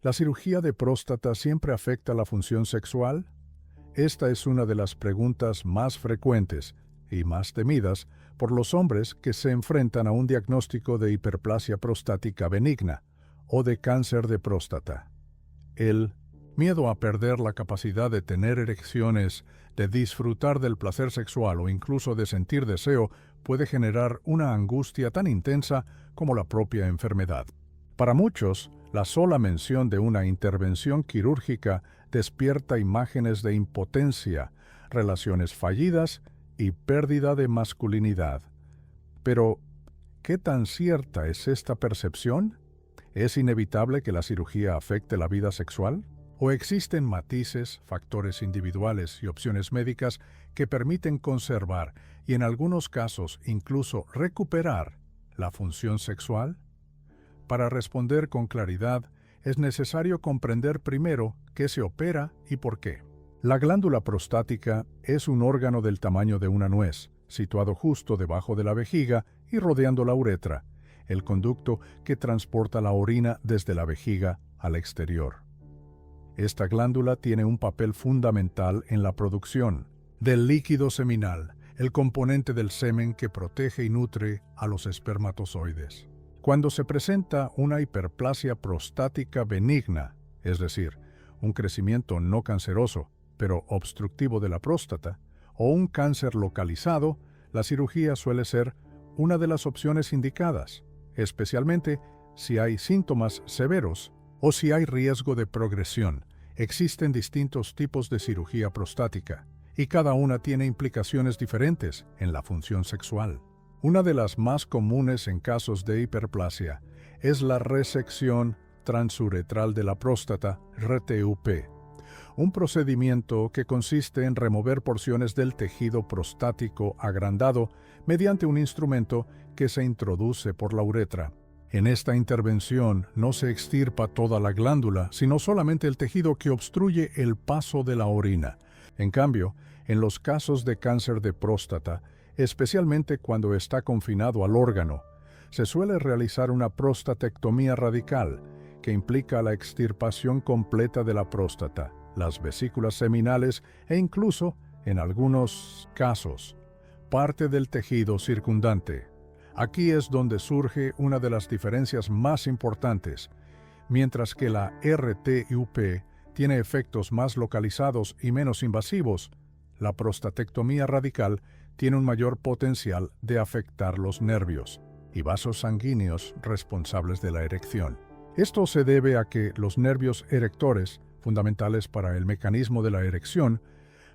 ¿La cirugía de próstata siempre afecta la función sexual? Esta es una de las preguntas más frecuentes y más temidas por los hombres que se enfrentan a un diagnóstico de hiperplasia prostática benigna o de cáncer de próstata. El miedo a perder la capacidad de tener erecciones, de disfrutar del placer sexual o incluso de sentir deseo puede generar una angustia tan intensa como la propia enfermedad. Para muchos, la sola mención de una intervención quirúrgica despierta imágenes de impotencia, relaciones fallidas y pérdida de masculinidad. Pero, ¿qué tan cierta es esta percepción? ¿Es inevitable que la cirugía afecte la vida sexual? ¿O existen matices, factores individuales y opciones médicas que permiten conservar y en algunos casos incluso recuperar la función sexual? Para responder con claridad, es necesario comprender primero qué se opera y por qué. La glándula prostática es un órgano del tamaño de una nuez, situado justo debajo de la vejiga y rodeando la uretra, el conducto que transporta la orina desde la vejiga al exterior. Esta glándula tiene un papel fundamental en la producción del líquido seminal, el componente del semen que protege y nutre a los espermatozoides. Cuando se presenta una hiperplasia prostática benigna, es decir, un crecimiento no canceroso, pero obstructivo de la próstata, o un cáncer localizado, la cirugía suele ser una de las opciones indicadas, especialmente si hay síntomas severos o si hay riesgo de progresión. Existen distintos tipos de cirugía prostática, y cada una tiene implicaciones diferentes en la función sexual. Una de las más comunes en casos de hiperplasia es la resección transuretral de la próstata, RTUP, un procedimiento que consiste en remover porciones del tejido prostático agrandado mediante un instrumento que se introduce por la uretra. En esta intervención no se extirpa toda la glándula, sino solamente el tejido que obstruye el paso de la orina. En cambio, en los casos de cáncer de próstata, especialmente cuando está confinado al órgano, se suele realizar una prostatectomía radical, que implica la extirpación completa de la próstata, las vesículas seminales e incluso, en algunos casos, parte del tejido circundante. Aquí es donde surge una de las diferencias más importantes. Mientras que la RTUP tiene efectos más localizados y menos invasivos, la prostatectomía radical tiene un mayor potencial de afectar los nervios y vasos sanguíneos responsables de la erección. Esto se debe a que los nervios erectores, fundamentales para el mecanismo de la erección,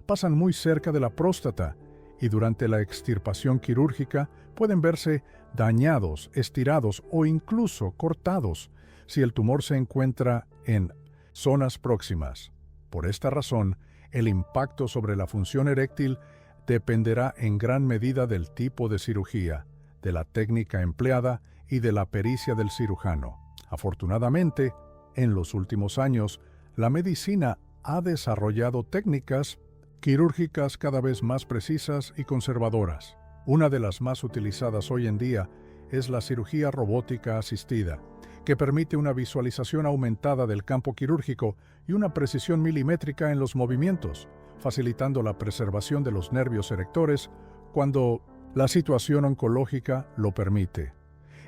pasan muy cerca de la próstata y durante la extirpación quirúrgica pueden verse dañados, estirados o incluso cortados si el tumor se encuentra en zonas próximas. Por esta razón, el impacto sobre la función eréctil dependerá en gran medida del tipo de cirugía, de la técnica empleada y de la pericia del cirujano. Afortunadamente, en los últimos años, la medicina ha desarrollado técnicas quirúrgicas cada vez más precisas y conservadoras. Una de las más utilizadas hoy en día es la cirugía robótica asistida, que permite una visualización aumentada del campo quirúrgico y una precisión milimétrica en los movimientos, facilitando la preservación de los nervios erectores cuando la situación oncológica lo permite.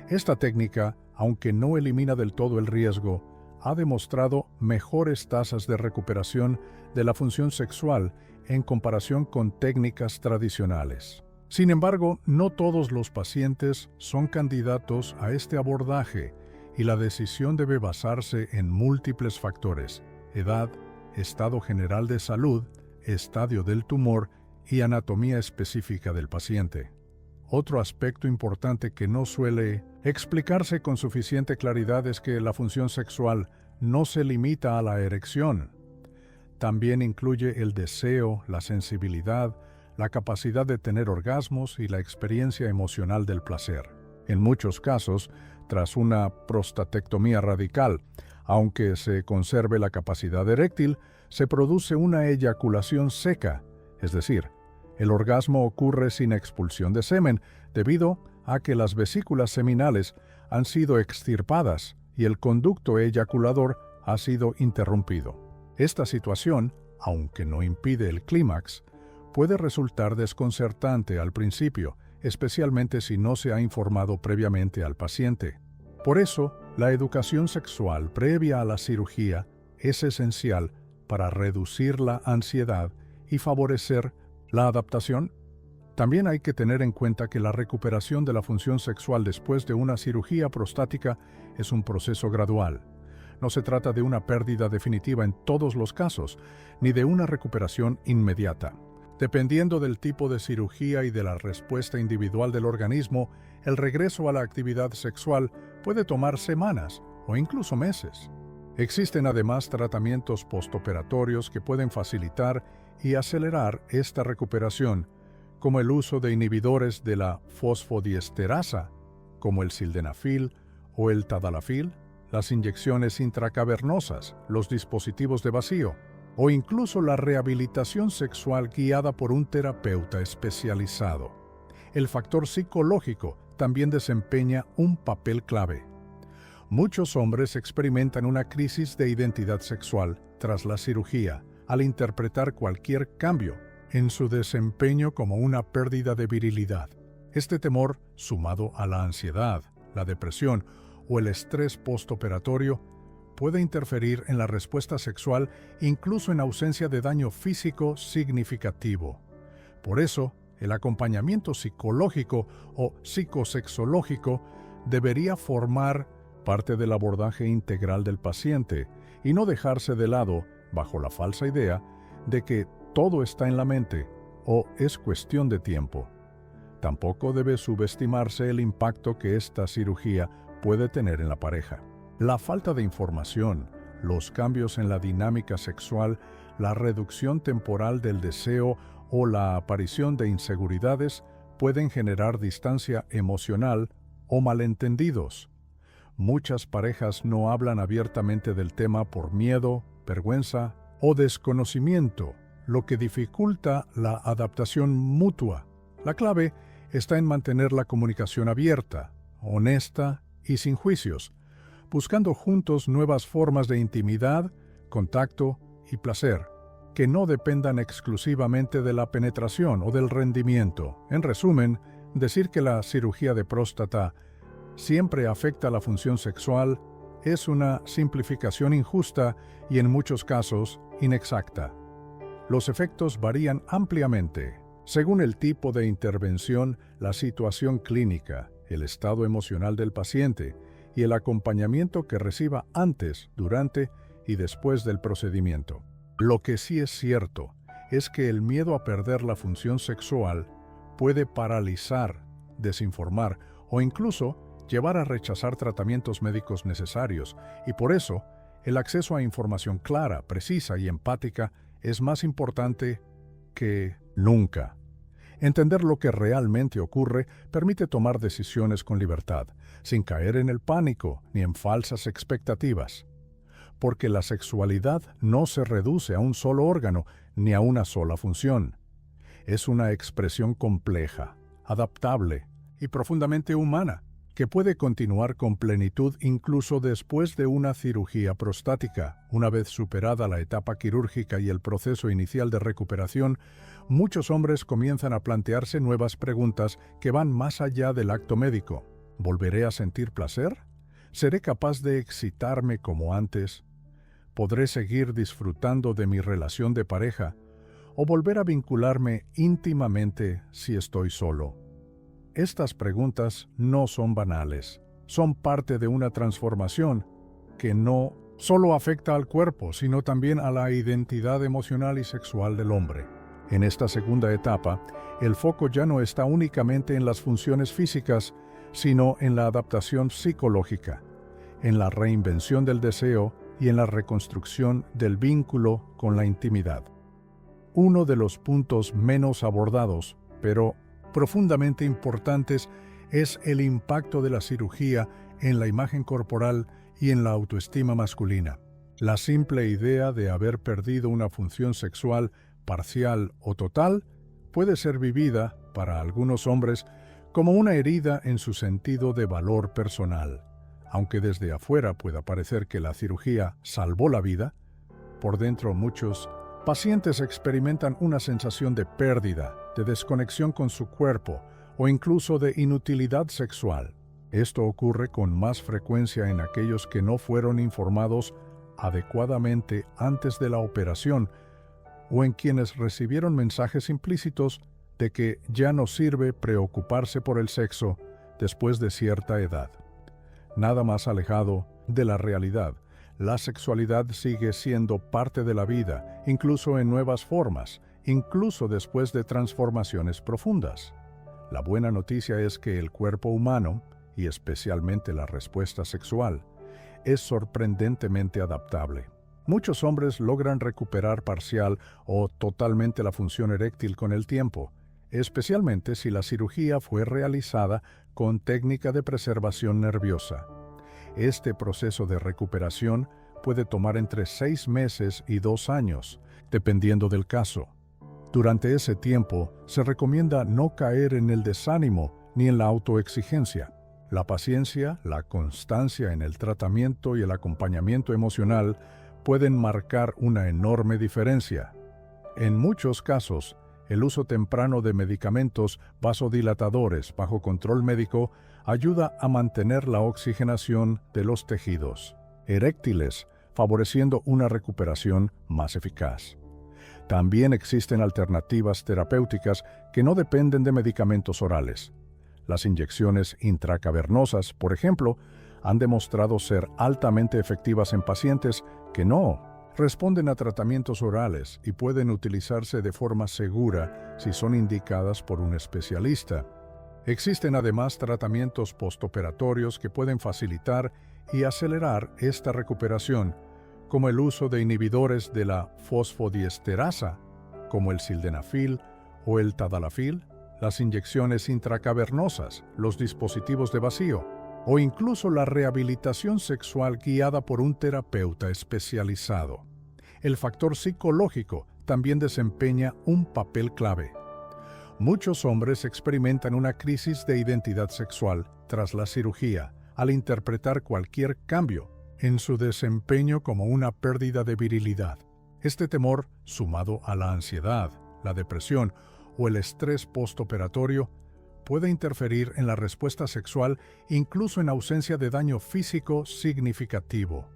Esta técnica, aunque no elimina del todo el riesgo, ha demostrado mejores tasas de recuperación de la función sexual en comparación con técnicas tradicionales. Sin embargo, no todos los pacientes son candidatos a este abordaje y la decisión debe basarse en múltiples factores: edad, estado general de salud, estadio del tumor y anatomía específica del paciente. Otro aspecto importante que no suele explicarse con suficiente claridad es que la función sexual no se limita a la erección. También incluye el deseo, la sensibilidad, la capacidad de tener orgasmos y la experiencia emocional del placer. En muchos casos, tras una prostatectomía radical, aunque se conserve la capacidad eréctil, se produce una eyaculación seca, es decir, el orgasmo ocurre sin expulsión de semen debido a que las vesículas seminales han sido extirpadas y el conducto eyaculador ha sido interrumpido. Esta situación, aunque no impide el clímax, puede resultar desconcertante al principio, especialmente si no se ha informado previamente al paciente. Por eso, la educación sexual previa a la cirugía es esencial para reducir la ansiedad y favorecer la adaptación. También hay que tener en cuenta que la recuperación de la función sexual después de una cirugía prostática es un proceso gradual. No se trata de una pérdida definitiva en todos los casos, ni de una recuperación inmediata. Dependiendo del tipo de cirugía y de la respuesta individual del organismo, el regreso a la actividad sexual puede tomar semanas o incluso meses. Existen además tratamientos postoperatorios que pueden facilitar y acelerar esta recuperación, como el uso de inhibidores de la fosfodiesterasa, como el sildenafil o el tadalafil, las inyecciones intracavernosas, los dispositivos de vacío, o incluso la rehabilitación sexual guiada por un terapeuta especializado. El factor psicológico también desempeña un papel clave. Muchos hombres experimentan una crisis de identidad sexual tras la cirugía al interpretar cualquier cambio en su desempeño como una pérdida de virilidad. Este temor, sumado a la ansiedad, la depresión o el estrés postoperatorio, puede interferir en la respuesta sexual incluso en ausencia de daño físico significativo. Por eso, el acompañamiento psicológico o psicosexológico debería formar parte del abordaje integral del paciente y no dejarse de lado bajo la falsa idea de que todo está en la mente o es cuestión de tiempo. Tampoco debe subestimarse el impacto que esta cirugía puede tener en la pareja. La falta de información, los cambios en la dinámica sexual, la reducción temporal del deseo o la aparición de inseguridades pueden generar distancia emocional o malentendidos. Muchas parejas no hablan abiertamente del tema por miedo, vergüenza o desconocimiento, lo que dificulta la adaptación mutua. La clave está en mantener la comunicación abierta, honesta y sin juicios, buscando juntos nuevas formas de intimidad, contacto y placer, que no dependan exclusivamente de la penetración o del rendimiento. En resumen, decir que la cirugía de próstata siempre afecta la función sexual es una simplificación injusta y en muchos casos inexacta. Los efectos varían ampliamente, según el tipo de intervención, la situación clínica, el estado emocional del paciente y el acompañamiento que reciba antes, durante y después del procedimiento. Lo que sí es cierto es que el miedo a perder la función sexual puede paralizar, desinformar o incluso llevar a rechazar tratamientos médicos necesarios, y por eso, el acceso a información clara, precisa y empática es más importante que nunca. Entender lo que realmente ocurre permite tomar decisiones con libertad, sin caer en el pánico ni en falsas expectativas. Porque la sexualidad no se reduce a un solo órgano ni a una sola función. Es una expresión compleja, adaptable y profundamente humana, que puede continuar con plenitud incluso después de una cirugía prostática. Una vez superada la etapa quirúrgica y el proceso inicial de recuperación, muchos hombres comienzan a plantearse nuevas preguntas que van más allá del acto médico. ¿Volveré a sentir placer? ¿Seré capaz de excitarme como antes? ¿Podré seguir disfrutando de mi relación de pareja? ¿O volver a vincularme íntimamente si estoy solo? Estas preguntas no son banales, son parte de una transformación que no solo afecta al cuerpo, sino también a la identidad emocional y sexual del hombre. En esta segunda etapa, el foco ya no está únicamente en las funciones físicas, sino en la adaptación psicológica, en la reinvención del deseo y en la reconstrucción del vínculo con la intimidad. Uno de los puntos menos abordados, pero profundamente importantes, es el impacto de la cirugía en la imagen corporal y en la autoestima masculina. La simple idea de haber perdido una función sexual parcial o total puede ser vivida, para algunos hombres, como una herida en su sentido de valor personal. Aunque desde afuera pueda parecer que la cirugía salvó la vida, por dentro muchos pacientes experimentan una sensación de pérdida, de desconexión con su cuerpo o incluso de inutilidad sexual. Esto ocurre con más frecuencia en aquellos que no fueron informados adecuadamente antes de la operación o en quienes recibieron mensajes implícitos de que ya no sirve preocuparse por el sexo después de cierta edad. Nada más alejado de la realidad. La sexualidad sigue siendo parte de la vida, incluso en nuevas formas, incluso después de transformaciones profundas. La buena noticia es que el cuerpo humano, y especialmente la respuesta sexual, es sorprendentemente adaptable. Muchos hombres logran recuperar parcial o totalmente la función eréctil con el tiempo, especialmente si la cirugía fue realizada con técnica de preservación nerviosa. Este proceso de recuperación puede tomar entre 6 meses y 2 años, dependiendo del caso. Durante ese tiempo, se recomienda no caer en el desánimo ni en la autoexigencia. La paciencia, la constancia en el tratamiento y el acompañamiento emocional pueden marcar una enorme diferencia. En muchos casos, el uso temprano de medicamentos vasodilatadores bajo control médico ayuda a mantener la oxigenación de los tejidos eréctiles, favoreciendo una recuperación más eficaz. También existen alternativas terapéuticas que no dependen de medicamentos orales. Las inyecciones intracavernosas, por ejemplo, han demostrado ser altamente efectivas en pacientes que no responden a tratamientos orales y pueden utilizarse de forma segura si son indicadas por un especialista. Existen además tratamientos postoperatorios que pueden facilitar y acelerar esta recuperación, como el uso de inhibidores de la fosfodiesterasa, como el sildenafil o el tadalafil, las inyecciones intracavernosas, los dispositivos de vacío, o incluso la rehabilitación sexual guiada por un terapeuta especializado. El factor psicológico también desempeña un papel clave. Muchos hombres experimentan una crisis de identidad sexual tras la cirugía al interpretar cualquier cambio en su desempeño como una pérdida de virilidad. Este temor, sumado a la ansiedad, la depresión o el estrés postoperatorio, puede interferir en la respuesta sexual incluso en ausencia de daño físico significativo.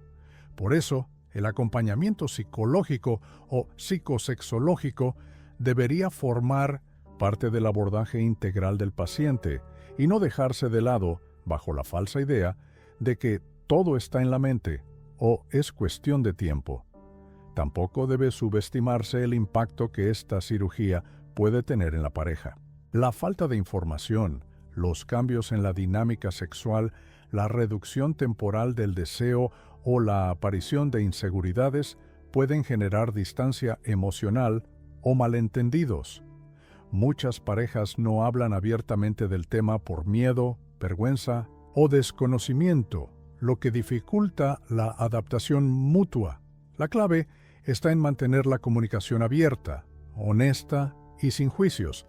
Por eso, el acompañamiento psicológico o psicosexológico debería formar parte del abordaje integral del paciente y no dejarse de lado bajo la falsa idea de que todo está en la mente o es cuestión de tiempo. Tampoco debe subestimarse el impacto que esta cirugía puede tener en la pareja. La falta de información, los cambios en la dinámica sexual, la reducción temporal del deseo o la aparición de inseguridades pueden generar distancia emocional o malentendidos. Muchas parejas no hablan abiertamente del tema por miedo, vergüenza o desconocimiento, lo que dificulta la adaptación mutua. La clave está en mantener la comunicación abierta, honesta y sin juicios,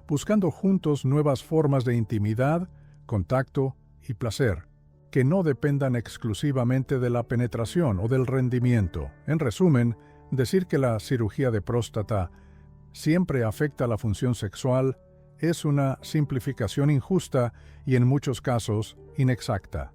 buscando juntos nuevas formas de intimidad, contacto y placer, que no dependan exclusivamente de la penetración o del rendimiento. En resumen, decir que la cirugía de próstata siempre afecta la función sexual es una simplificación injusta y en muchos casos inexacta.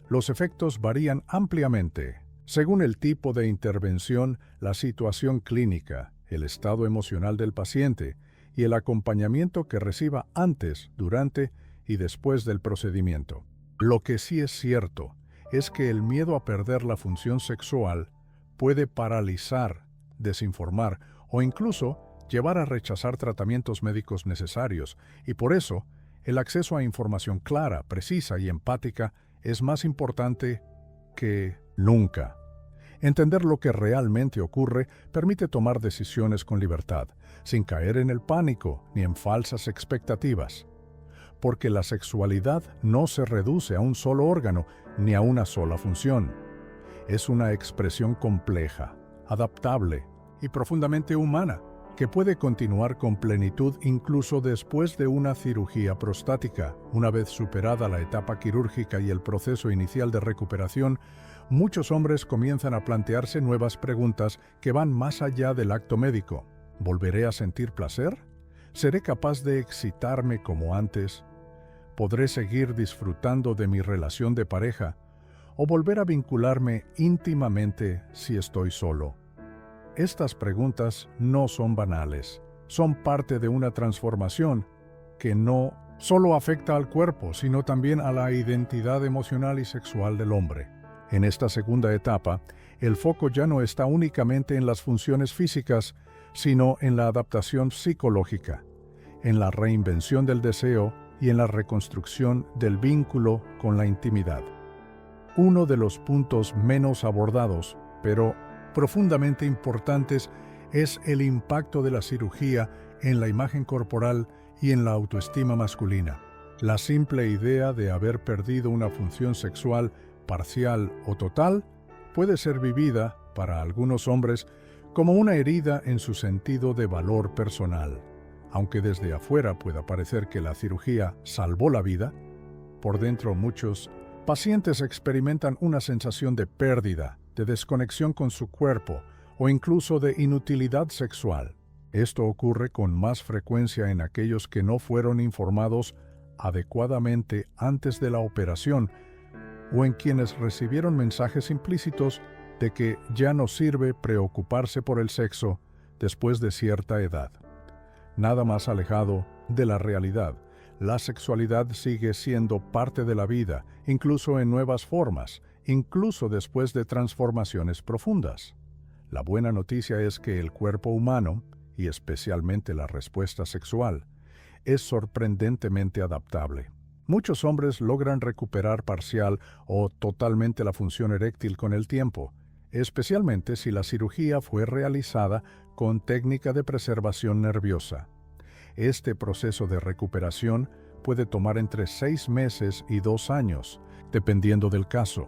Los efectos varían ampliamente, según el tipo de intervención, la situación clínica, el estado emocional del paciente y el acompañamiento que reciba antes, durante y después del procedimiento. Lo que sí es cierto es que el miedo a perder la función sexual puede paralizar, desinformar o incluso llevar a rechazar tratamientos médicos necesarios, y por eso el acceso a información clara, precisa y empática es más importante que nunca. Entender lo que realmente ocurre permite tomar decisiones con libertad, sin caer en el pánico ni en falsas expectativas. Porque la sexualidad no se reduce a un solo órgano ni a una sola función. Es una expresión compleja, adaptable y profundamente humana, que puede continuar con plenitud incluso después de una cirugía prostática. Una vez superada la etapa quirúrgica y el proceso inicial de recuperación, muchos hombres comienzan a plantearse nuevas preguntas que van más allá del acto médico. ¿Volveré a sentir placer? ¿Seré capaz de excitarme como antes? ¿Podré seguir disfrutando de mi relación de pareja? ¿O volver a vincularme íntimamente si estoy solo? Estas preguntas no son banales, son parte de una transformación que no solo afecta al cuerpo, sino también a la identidad emocional y sexual del hombre. En esta segunda etapa, el foco ya no está únicamente en las funciones físicas, sino en la adaptación psicológica, en la reinvención del deseo y en la reconstrucción del vínculo con la intimidad. Uno de los puntos menos abordados, pero profundamente importantes, es el impacto de la cirugía en la imagen corporal y en la autoestima masculina. La simple idea de haber perdido una función sexual parcial o total puede ser vivida, para algunos hombres, como una herida en su sentido de valor personal. Aunque desde afuera pueda parecer que la cirugía salvó la vida, por dentro muchos pacientes experimentan una sensación de pérdida, de desconexión con su cuerpo o incluso de inutilidad sexual. Esto ocurre con más frecuencia en aquellos que no fueron informados adecuadamente antes de la operación o en quienes recibieron mensajes implícitos de que ya no sirve preocuparse por el sexo después de cierta edad. Nada más alejado de la realidad. La sexualidad sigue siendo parte de la vida, incluso en nuevas formas, incluso después de transformaciones profundas. La buena noticia es que el cuerpo humano, y especialmente la respuesta sexual, es sorprendentemente adaptable. Muchos hombres logran recuperar parcial o totalmente la función eréctil con el tiempo, especialmente si la cirugía fue realizada con técnica de preservación nerviosa. Este proceso de recuperación puede tomar entre 6 meses y 2 años, dependiendo del caso.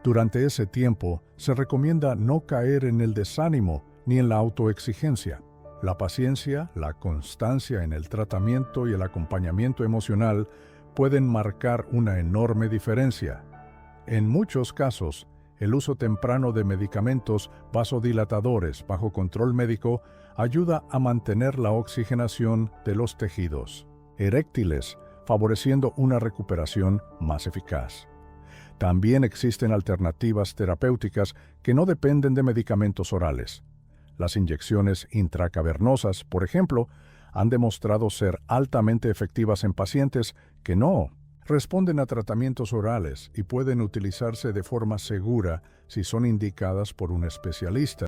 Durante ese tiempo, se recomienda no caer en el desánimo ni en la autoexigencia. La paciencia, la constancia en el tratamiento y el acompañamiento emocional pueden marcar una enorme diferencia. En muchos casos, el uso temprano de medicamentos vasodilatadores bajo control médico ayuda a mantener la oxigenación de los tejidos eréctiles, favoreciendo una recuperación más eficaz. También existen alternativas terapéuticas que no dependen de medicamentos orales. Las inyecciones intracavernosas, por ejemplo, han demostrado ser altamente efectivas en pacientes que no responden a tratamientos orales y pueden utilizarse de forma segura si son indicadas por un especialista.